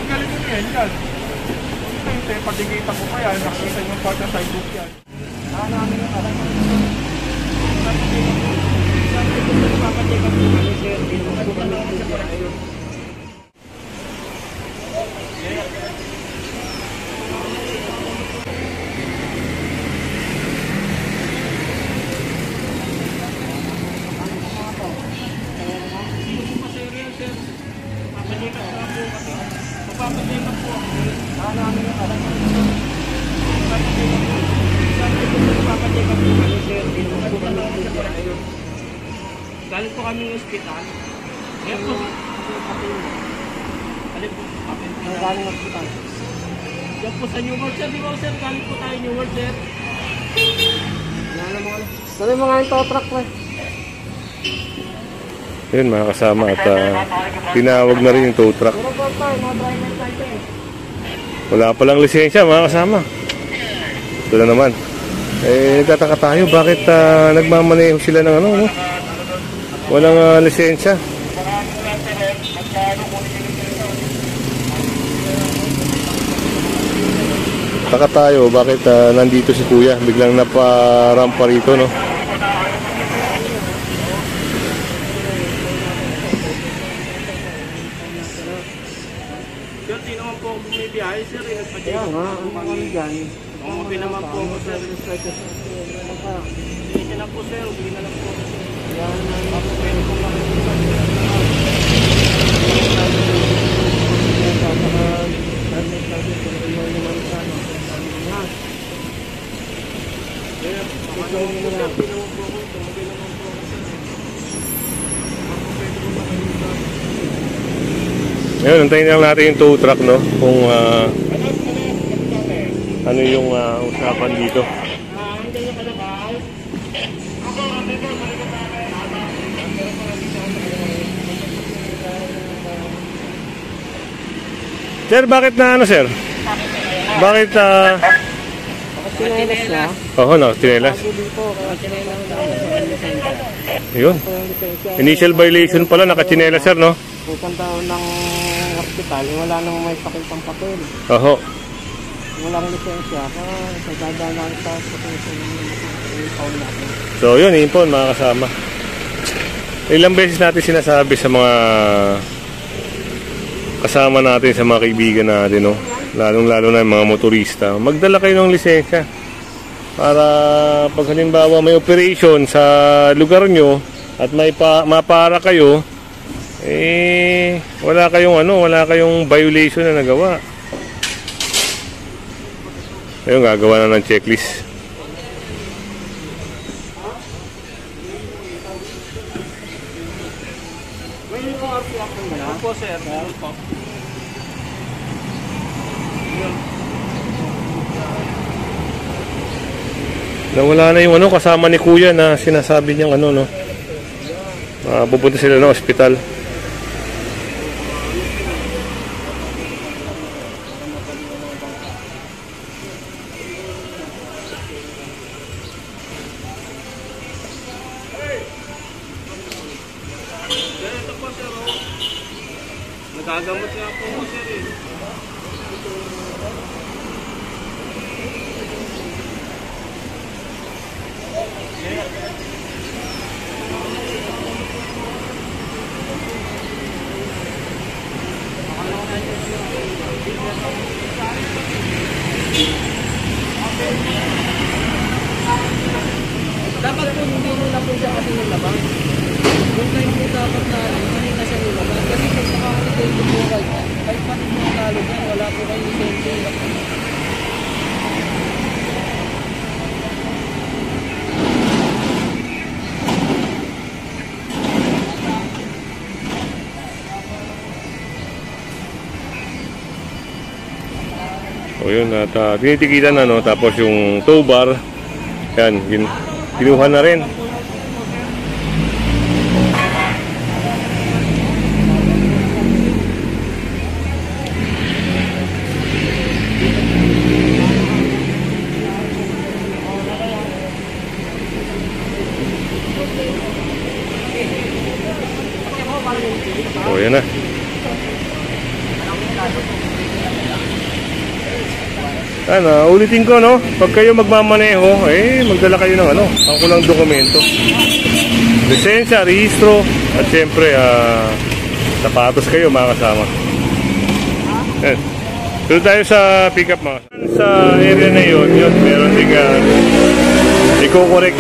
Tanggalin mo yan, yan. Hindi, pagkikita mo pa yan, nakikita nyo pa sa sidebook yan. Namin yung alam mo. Galing po kami ng ospital. Kaya po. Galing po. Galing ng ospital. Diyan po sa New World, sir. Di ba, sir? Galing po tayo New World, sir. Dali mo nga yung tow truck, sir. Yun mga kasama at tinawag na rin yung tow truck. Wala palang lisensya mga kasama. Ito na naman. Nagtataka tayo bakit nagmamaneho sila ng ano, no? Walang lisensya. Taka tayo bakit nandito si kuya, biglang naparampa rito, no? Sir, di naman po ako bumibiyahe, sir. Nagpa-check up po kami. Umuwi naman po ako, sir. Hindi na po, sir. Umuwi na lang po. Pwede po lang. Ngayon, antayin lang natin yung tow truck, no? Kung ano yung usapan dito. Sir, bakit na ano, sir? Bakit Tinelas na? Oo, no, tinelas. Yun. Initial violation pala, nakachinelas, sir, no? Pupunta ng hospital, wala nang may pakitang papel. Oho. Wala rin lisensya, sa dadaan sa natin. So yun, yun po mga kasama. Ilang beses natin sinasabi sa mga kasama natin, sa mga kaibigan natin, no? Lalong-lalo na yung mga motorista, magdala kayo ng lisensya para pag halimbawa may operation sa lugar nyo at may mapara kayo, wala kayong violation na nagawa. Ayun, gagawa na ng checklist. Opo, sir. Nawala na yung kasama ni kuya na sinasabi niyang no. Pupunta sila ng ospital. Nagagamot nga po mo, sir, eh. Dapat po hindi mo na po siya kasi nilabang. Kung kayo po dapat na hindi na siya nilabang. Kasi kung nakakalitin po kayo, kahit pati mo ang talo niya, wala po kayo lisensya. O yun, at tinitikitan na, no? Tapos yung tow bar, yan, kinuha na rin. O yan na. Ano, ulitin ko, no? Pag kayo magmamaneho, magdala kayo ng pangkulang dokumento. Lisensya, rehistro, at syempre, sapatos kayo mga kasama. Yan. Doon tayo sa pick-up mga kasama. Sa area na yun, meron ding i-correct.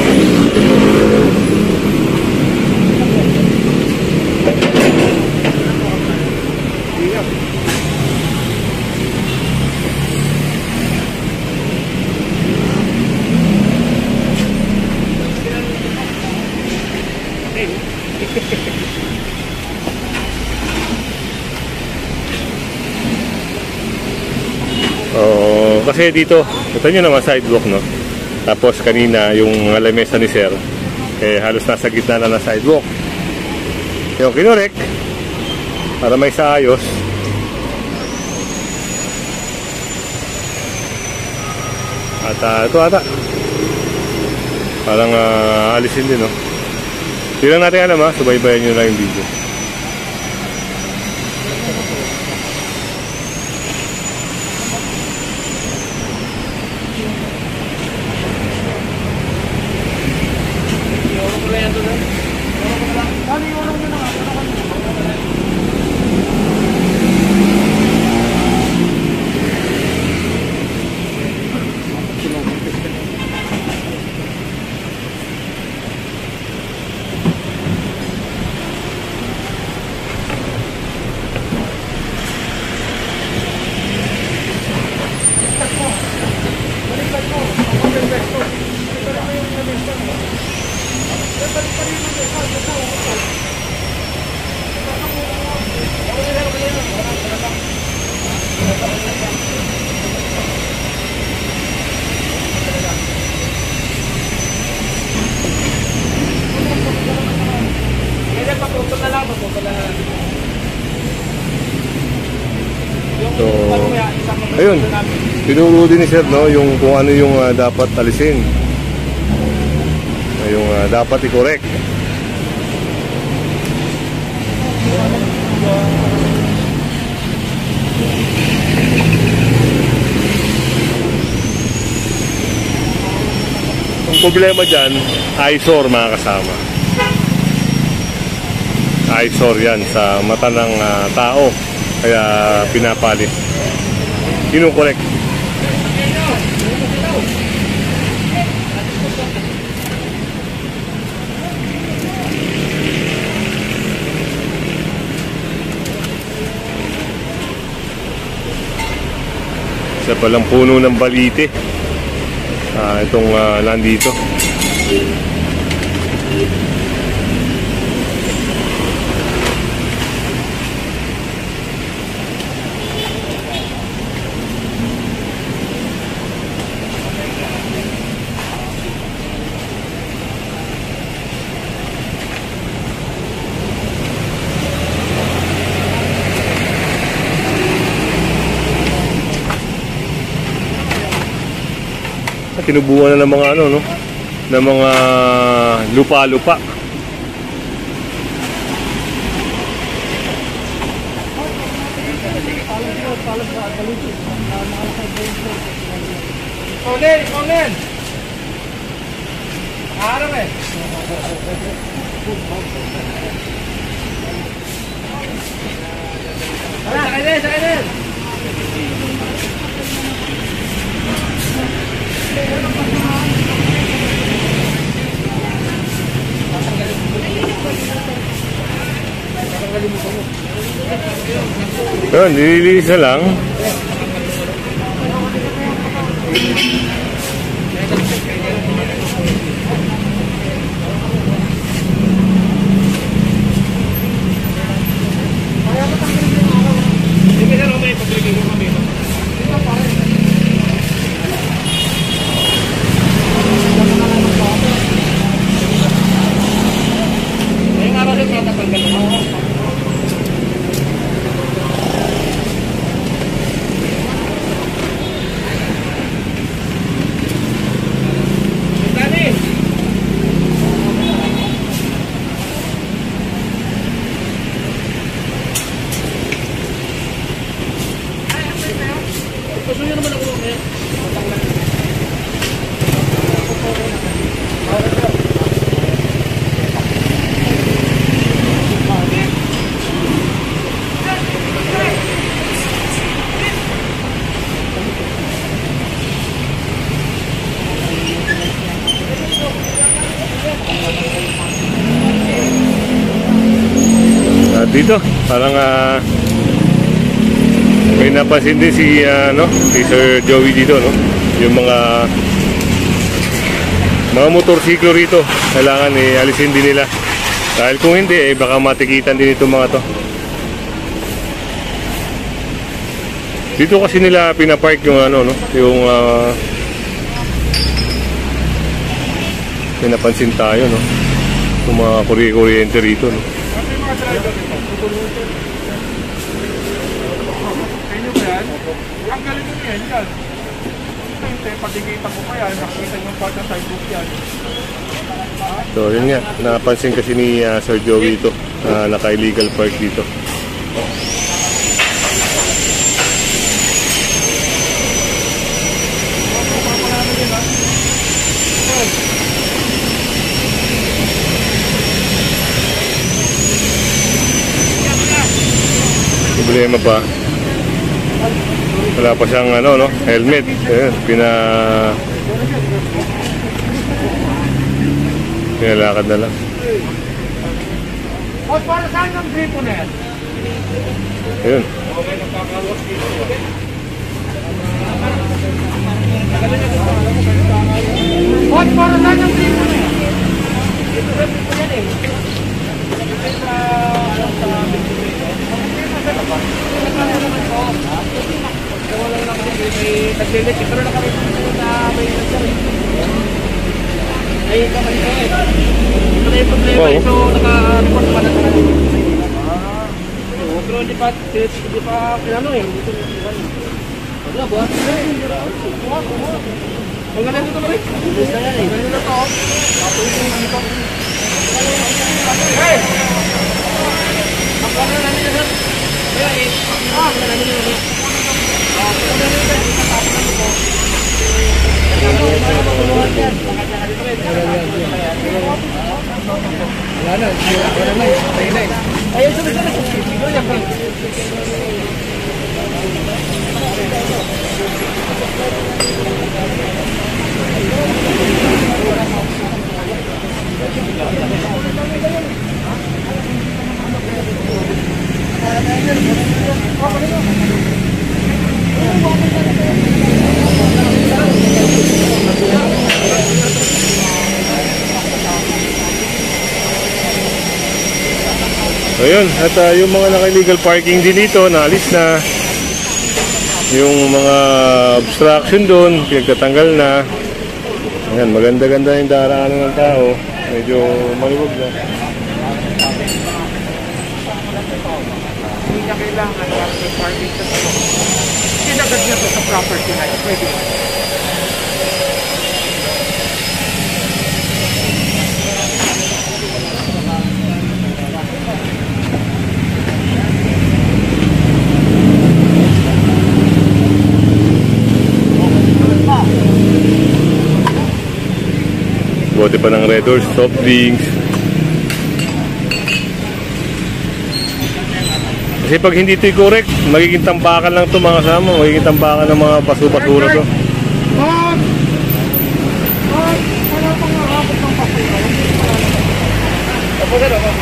Oo, kasi dito, ito nyo naman sidewalk, no? Tapos kanina, yung mga lamesa ni Sir, halos nasa gitna na ng sidewalk. Yung kinorek, para may saayos. At ito ata, parang alisin din, no? Hindi lang natin alam, subaybayan nyo lang yung video. So, ayun, tinuro din ni Sir, no, yung kung ano yung dapat alisin, yung dapat i-correct. Ang problema dyan, eyesore mga kasama. Eyesore yan sa mata ng tao. Kaya pinapalit. Kinukorek. Isa palang puno ng balite. Itong nandito. Tinubuan na ng mga no, ng mga lupa-lupa. Onen! Harap eh! Sakay din! Yun, nililinis na lang. Pasuyo naman ako. dito, parang may napansin din si si Sir Joey dito, no? Yung mga motorsiklo rito, kailangan alisin din nila. Dahil kung hindi, baka matikitan din itong mga to. Dito kasi nila pinapark yung yung pinapansin tayo, no? Yung mga kuryente rito, no? Kasi mga driver ito, tutulutin. Sa inyo ba yan? Ang galing nyo yan, yan. Hindi, patigita ko pa yan, nakikita nyo pa sa sidewalk yan. So yun nga, napansin kasi ni Sir Joey ito, naka-illegal park dito. Problema pa, wala pa siyang helmet. Ayun, pinalakad na lang. O, para saan ang gripo na yan? Ayun. O, para saan ang gripo na yan? Pero na kami na may ay kapag ito ito na yung problema. Wow. So naka-report pa na talaga. Pero hindi pa pinano wala ba? Ang ganda dito ba rin? Ganda na to. Hey! Ang ganda na nila. Ang ganda na nila. Ayun, So yun, at yung mga naka-illegal parking din dito, naalis na. Yung mga obstruction doon, pinagtatanggal na. Ayan, maganda-ganda yung daraanan ng tao. Medyo maluwag na. Hindi niya kailangan yung parking sa silo. Sinagad niya to sa property na yun. Pwede. Bote pa ng Red Horse, soft drinks. Kasi pag hindi ito i-correct, magiging tambakan lang ito mga kasama. Magiging tambakan ng mga basura to. Wala pang nakakot ng basura.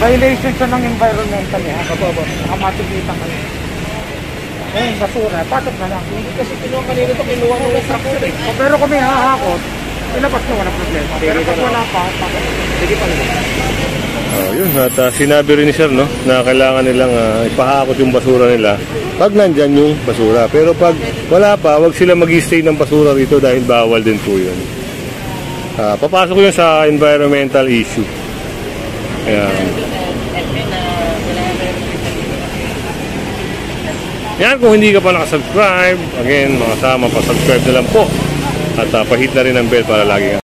Violation siya ng environmental eh. Nakamatikita ka niya. Eh, basura. Patot na lang. kasi kinuha kanina ito, kinuha ng structure eh. Pero kung may hahakot, ilabas na wala problema. Pero pag wala pa, Sige pa naman. Yun, at sinabi rin ni Sir, no, na kailangan nilang ipahakot yung basura nila pag nandyan yung basura. Pero pag wala pa, wag sila mag-stay ng basura rito dahil bawal din po yun. Papasok yun sa environmental issue. Ayan. Yan, kung hindi ka pa nakasubscribe, again, mga sama, pa-subscribe na lang po. At pahit na rin ang bell para lagi